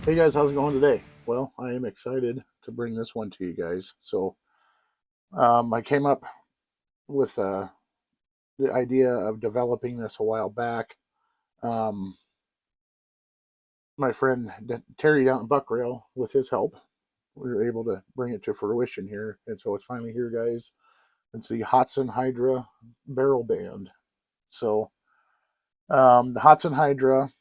Hey guys, how's it going today? Well, I am excited to bring this one to you guys. I came up with the idea of developing this a while back. Um, my friend Terry down in Buckrail, with his help, we were able to bring it to fruition here, and so it's finally here, guys. It's the Hatsan Hydra barrel band. The Hatsan Hydra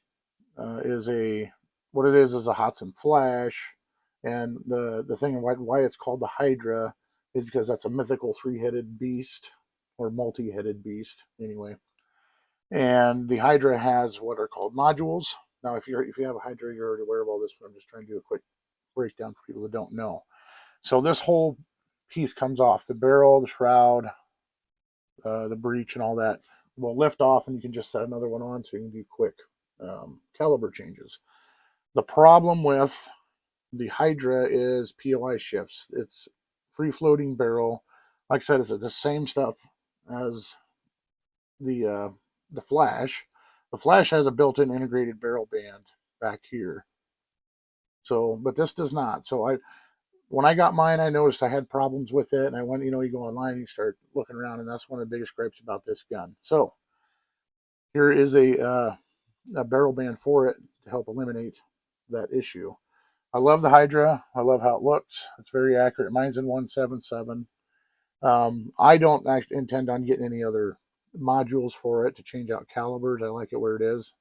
is a what it is a Hatsan flash, and the thing why it's called the Hydra is because that's a mythical three-headed beast or multi-headed beast anyway. And the Hydra has what are called modules. Now, if you have a Hydra, you're already aware of all this, but I'm just trying to do a quick breakdown for people that don't know. So this whole piece comes off the barrel, the shroud, the breech, and all that will lift off, and you can just set another one on, so you can do quick caliber changes. The problem with the Hydra is POI shifts. It's free floating barrel. Like I said, it's the same stuff as the uh, the Flash. The Flash has a built-in integrated barrel band back here. So, but this does not. When I got mine, I noticed I had problems with it, and I went, you go online and you start looking around, and that's one of the biggest gripes about this gun. So here is a barrel band for it to help eliminate that issue. I love the Hydra. I love how it looks. It's very accurate. Mine's in 177. I don't actually intend on getting any other modules for it to change out calibers. I like it where it is.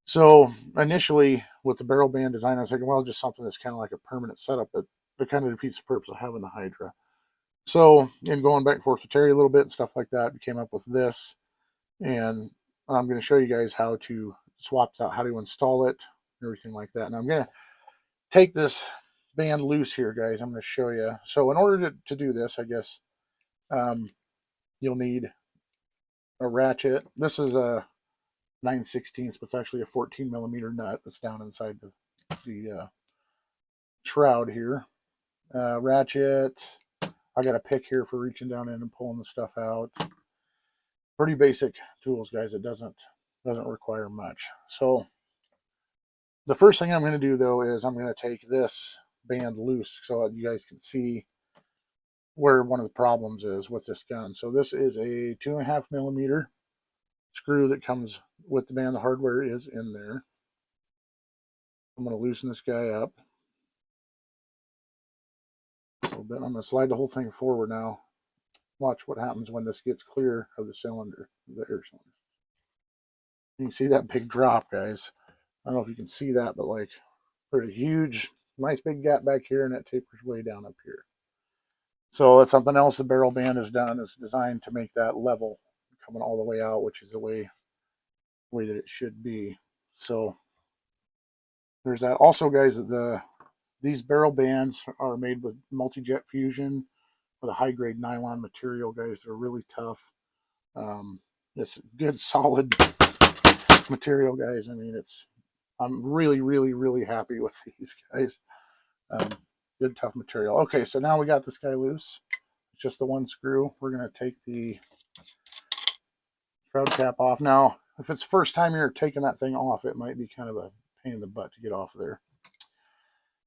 So initially, with the barrel band design, I was thinking, well, just something that's kind of like a permanent setup, but it kind of defeats the purpose of having the Hydra. So, in going back and forth with Terry a little bit and stuff like that, we came up with this, and I'm going to show you guys how to swap out, how to install it, everything like that. And I'm going to take this band loose here, guys. I'm going to show you. So in order to do this, I guess um, you'll need a ratchet. This is a 9/16, but it's actually a 14 millimeter nut that's down inside the shroud here. Ratchet. I got a pick here for reaching down in and pulling the stuff out. Pretty basic tools, guys. It doesn't require much. So the first thing I'm going to do though is I'm going to take this band loose so that you guys can see where one of the problems is with this gun. So this is a 2.5 millimeter screw that comes with the band. The hardware is in there. I'm going to loosen this guy up a little bit. I'm going to slide the whole thing forward now. Watch what happens when this gets clear of the cylinder, the air cylinder. You can see that big drop, guys. I don't know if you can see that, but like there's a huge, nice big gap back here, and that tapers way down up here. So that's something else the barrel band has done. It's designed to make that level coming all the way out, which is the way that it should be. So there's that. Also, guys, these barrel bands are made with multi-jet fusion with a high-grade nylon material, guys. They're really tough. It's good, solid material, guys. I mean, I'm really, really, really happy with these guys. Um, Good, tough material. Okay, so now we got this guy loose. It's just the one screw. We're going to take the shroud cap off. Now, if it's the first time you're taking that thing off, it might be kind of a pain in the butt to get off of there.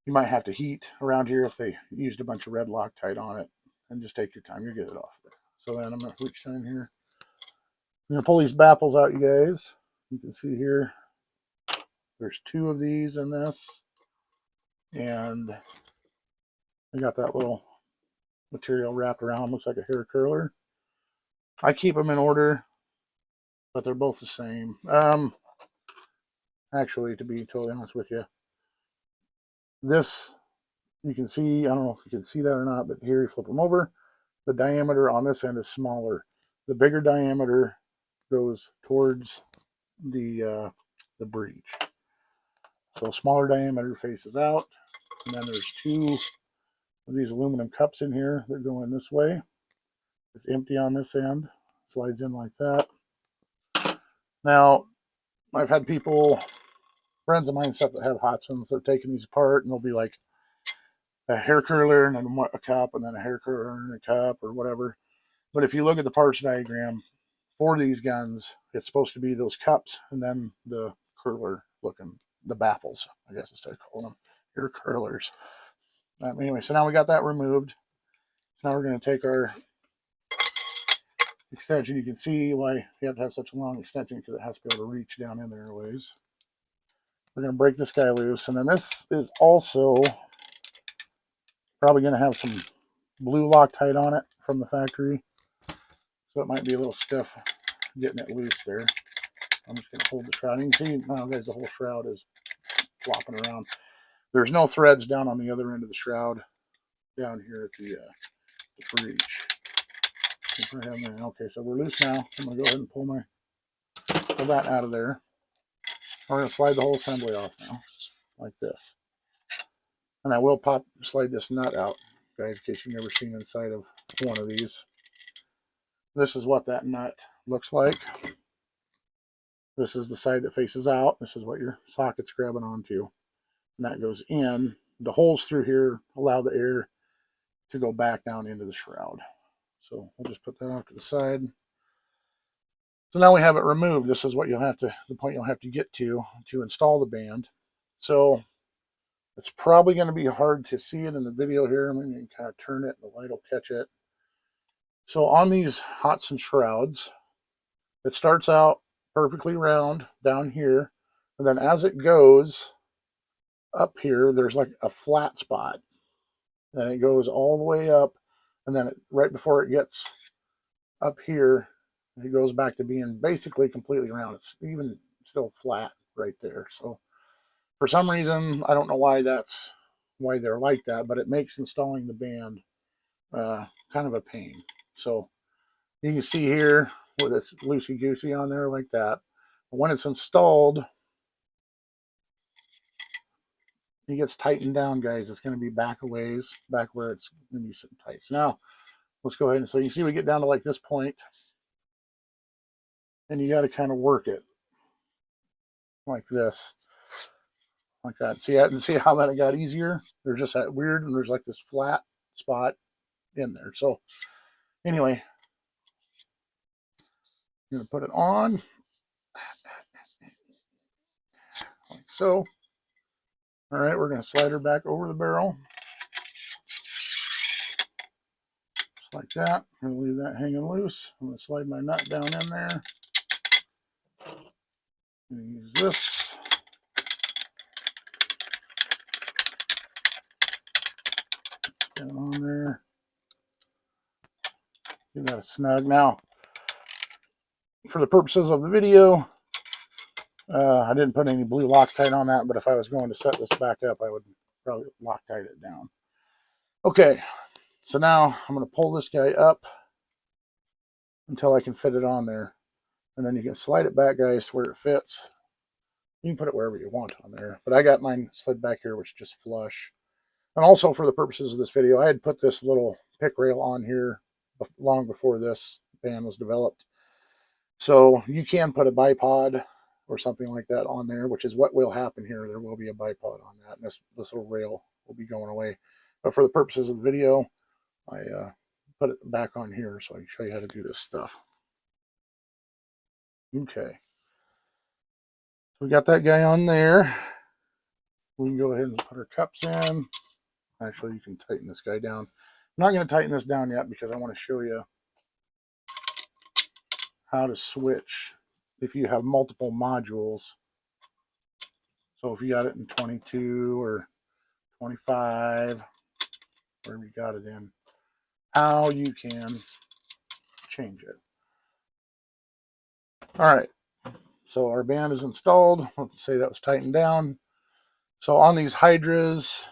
You might have to heat around here if they used a bunch of red Loctite on it, and just take your time. You'll get it off there. So then I'm going to reach down here. I'm going to pull these baffles out, you guys. You can see here, there's two of these in this, and I got that little material wrapped around. Looks like a hair curler. I keep them in order, but they're both the same. Actually, to be totally honest with you, this you can see, I don't know if you can see that or not, but here you flip them over. The diameter on this end is smaller. The bigger diameter goes towards the breech. So smaller diameter faces out. And then there's two of these aluminum cups in here. They're going this way. It's empty on this end. Slides in like that. Now, I've had friends of mine, stuff that have Hatsans, they're taking these apart and they'll be like a hair curler and then a cup and then a hair curler and a cup or whatever. But if you look at the parts diagram for these guns, it's supposed to be those cups and then the curler looking the baffles, I guess instead of calling them ear curlers. Anyway, so now we got that removed. So now we're going to take our extension. You can see why you have to have such a long extension, because it has to be able to reach down in there a ways. We're going to break this guy loose, and then this is also probably going to have some blue Loctite on it from the factory, so it might be a little stiff getting it loose there. I'm just going to hold the shroud. You can see now, guys, the whole shroud is flopping around. There's no threads down on the other end of the shroud down here at the breech. Okay, so we're loose now. I'm going to go ahead and pull that out of there. We're going to slide the whole assembly off now, like this. And I will slide this nut out, guys, in case you've never seen inside of one of these. This is what that nut looks like. This is the side that faces out. This is what your socket's grabbing onto. And that goes in. The holes through here allow the air to go back down into the shroud. So we'll just put that off to the side. So now we have it removed. This is what the point you'll have to get to install the band. So it's probably going to be hard to see it in the video here. I'm going to kind of turn it and the light will catch it. So on these Hatsan shrouds, it starts out perfectly round down here. And then as it goes up here, there's like a flat spot. Then it goes all the way up. And then right before it gets up here, it goes back to being basically completely round. It's even still flat right there. So for some reason, I don't know why they're like that, but it makes installing the band kind of a pain. So you can see here where it's loosey-goosey on there like that. But when it's installed, it gets tightened down, guys. It's going to be back a ways, back where it's going to be sitting tight. So now, let's go ahead and, so you can see we get down to like this point, and you got to kind of work it like this. Like that. See how that got easier? There's just that weird, and there's like this flat spot in there. So anyway, I'm gonna put it on like so. All right, we're gonna slide her back over the barrel, just like that. I'm gonna leave that hanging loose. I'm gonna slide my nut down in there. I'm gonna use this. Get it on there. Get that snug. Now, for the purposes of the video, I didn't put any blue Loctite on that, but if I was going to set this back up, I would probably Loctite it down. Okay, so now I'm going to pull this guy up until I can fit it on there. And then you can slide it back, guys, to where it fits. You can put it wherever you want on there. But I got mine slid back here, which is just flush. And also for the purposes of this video, I had put this little pick rail on here long before this band was developed. So you can put a bipod or something like that on there, which is what will happen here. There will be a bipod on that, and this little rail will be going away. But for the purposes of the video, I put it back on here so I can show you how to do this stuff. Okay. So we got that guy on there. We can go ahead and put our cups in. Actually, you can tighten this guy down. I'm not going to tighten this down yet because I want to show you how to switch if you have multiple modules. So if you got it in 22 or 25, wherever you got it in, how you can change it. All right, so our band is installed. Let's say that was tightened down. So on these Hydras,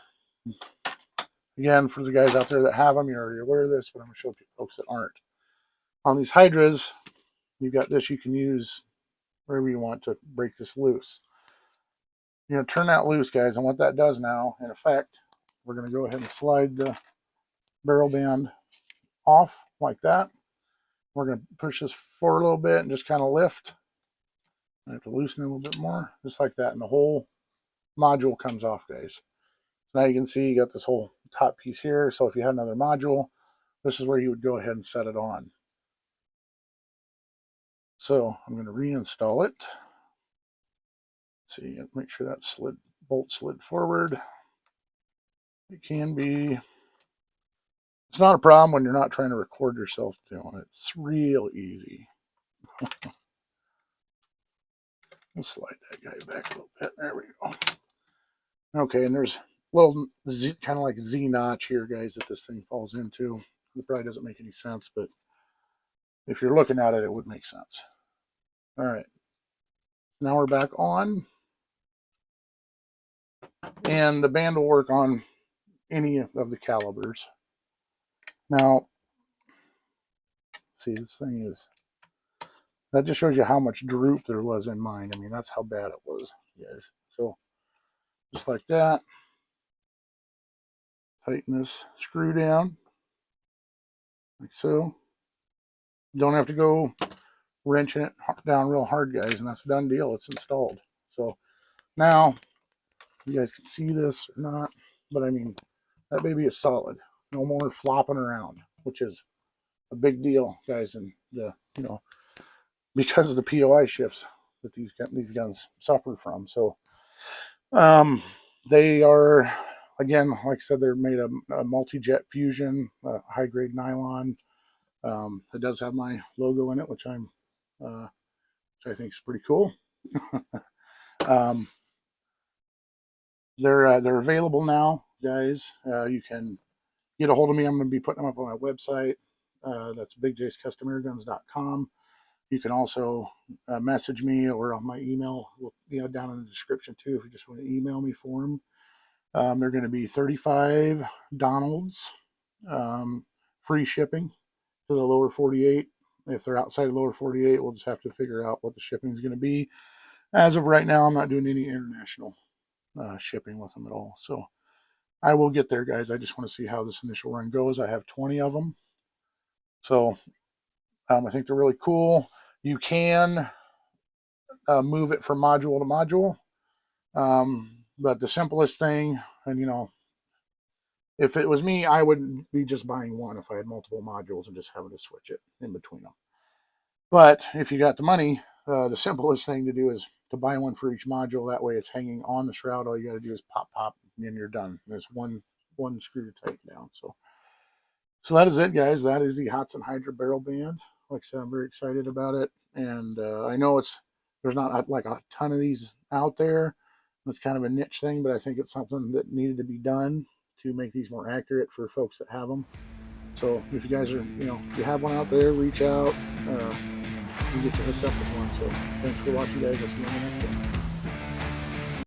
again, for the guys out there that have them, you're already aware of this, but I'm going to show folks that aren't. On these Hydras, you've got this you can use wherever you want to break this loose. You're going to turn that loose, guys, and what that does now, in effect, we're going to go ahead and slide the barrel band off like that. We're going to push this forward a little bit and just kind of lift. I have to loosen it a little bit more, just like that, and the whole module comes off, guys. So now you can see you got this whole top piece here. So if you had another module, this is where you would go ahead and set it on. So I'm going to reinstall it. see, make sure that bolt slid forward. It can be. It's not a problem when you're not trying to record yourself doing it. It's real easy. We'll slide that guy back a little bit. There we go. Okay, and there's a little kind of like Z notch here, guys, that this thing falls into. It probably doesn't make any sense, but if you're looking at it, it would make sense. All right. Now we're back on. And the band will work on any of the calibers. Now, see, this thing is, that just shows you how much droop there was in mine. I mean, that's how bad it was, guys. So, just like that. Tighten this screw down, like so. Don't have to go wrenching it down real hard, guys, and that's a done deal. It's installed. So, now, you guys can see this or not, but I mean, that baby is solid. No more flopping around, which is a big deal, guys, and because of the POI shifts that these guns suffer from. So they are, again, like I said, they're made of multi-jet fusion, high grade nylon. It does have my logo in it, which I think is pretty cool. They're available now, guys. You can get a hold of me. I'm going to be putting them up on my website. That's bigjscustomairguns.com. You can also message me, or on my email, down in the description too, if you just want to email me for them. They're going to be 35 Donalds, free shipping to the lower 48. If they're outside the lower 48, we'll just have to figure out what the shipping is going to be. As of right now, I'm not doing any international shipping with them at all. So I will get there, guys. I just want to see how this initial run goes. I have 20 of them. So I think they're really cool. You can move it from module to module. But the simplest thing, and if it was me, I would be just buying one if I had multiple modules and just having to switch it in between them. But if you got the money, the simplest thing to do is to buy one for each module. That way it's hanging on the shroud. All you got to do is pop, and you're done. There's one screw to tighten down. So that is it, guys. That is the Hatsan Hydra barrel band. Like I said, I'm very excited about it. And I know there's not like a ton of these out there. It's kind of a niche thing, but I think it's something that needed to be done to make these more accurate for folks that have them. So if you guys are, if you have one out there, reach out. We get you hooked up with one. So thanks for watching, guys. I'll see you on the next one.